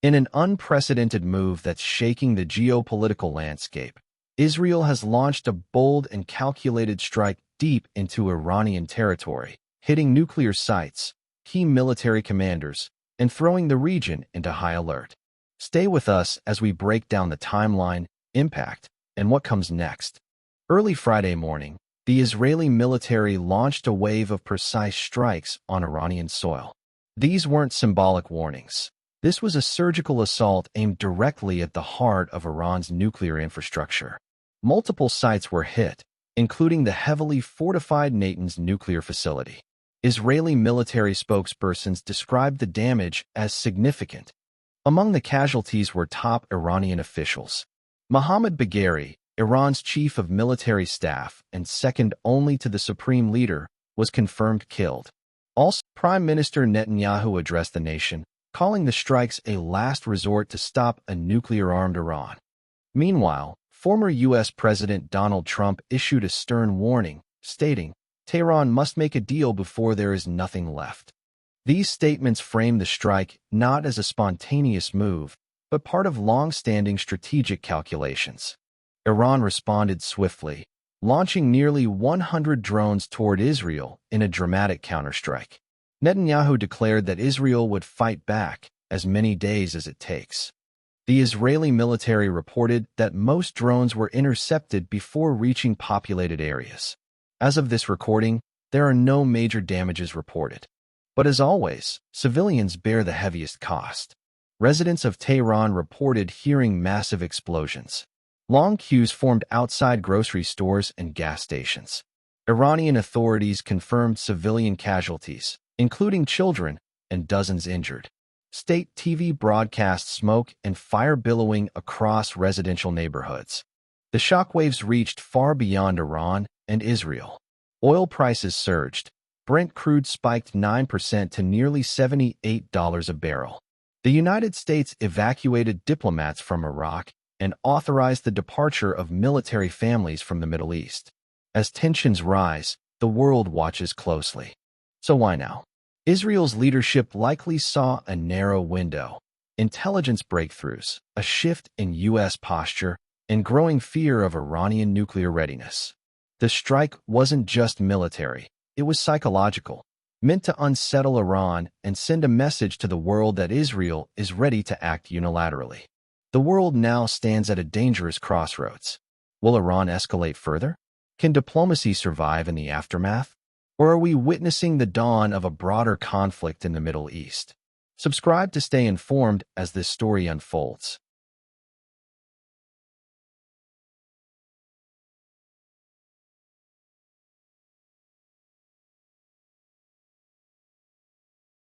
In an unprecedented move that's shaking the geopolitical landscape, Israel has launched a bold and calculated strike deep into Iranian territory, hitting nuclear sites, key military commanders, and throwing the region into high alert. Stay with us as we break down the timeline, impact, and what comes next. Early Friday morning, the Israeli military launched a wave of precise strikes on Iranian soil. These weren't symbolic warnings. This was a surgical assault aimed directly at the heart of Iran's nuclear infrastructure. Multiple sites were hit, including the heavily fortified Natanz nuclear facility. Israeli military spokespersons described the damage as significant. Among the casualties were top Iranian officials. Mohammad Bagheri, Iran's chief of military staff and second only to the supreme leader, was confirmed killed. Also, Prime Minister Netanyahu addressed the nation, calling the strikes a last resort to stop a nuclear-armed Iran. Meanwhile, former U.S. President Donald Trump issued a stern warning, stating, "Tehran must make a deal before there is nothing left." These statements frame the strike not as a spontaneous move, but part of long-standing strategic calculations. Iran responded swiftly, launching nearly 100 drones toward Israel in a dramatic counterstrike. Netanyahu declared that Israel would fight back as many days as it takes. The Israeli military reported that most drones were intercepted before reaching populated areas. As of this recording, there are no major damages reported. But as always, civilians bear the heaviest cost. Residents of Tehran reported hearing massive explosions. Long queues formed outside grocery stores and gas stations. Iranian authorities confirmed civilian casualties, including children, and dozens injured. State TV broadcast smoke and fire billowing across residential neighborhoods. The shockwaves reached far beyond Iran and Israel. Oil prices surged. Brent crude spiked 9% to nearly $78 a barrel. The United States evacuated diplomats from Iraq and authorized the departure of military families from the Middle East. As tensions rise, the world watches closely. So why now? Israel's leadership likely saw a narrow window. Intelligence breakthroughs, a shift in U.S. posture, and growing fear of Iranian nuclear readiness. The strike wasn't just military, it was psychological, meant to unsettle Iran and send a message to the world that Israel is ready to act unilaterally. The world now stands at a dangerous crossroads. Will Iran escalate further? Can diplomacy survive in the aftermath? Or are we witnessing the dawn of a broader conflict in the Middle East? Subscribe to stay informed as this story unfolds.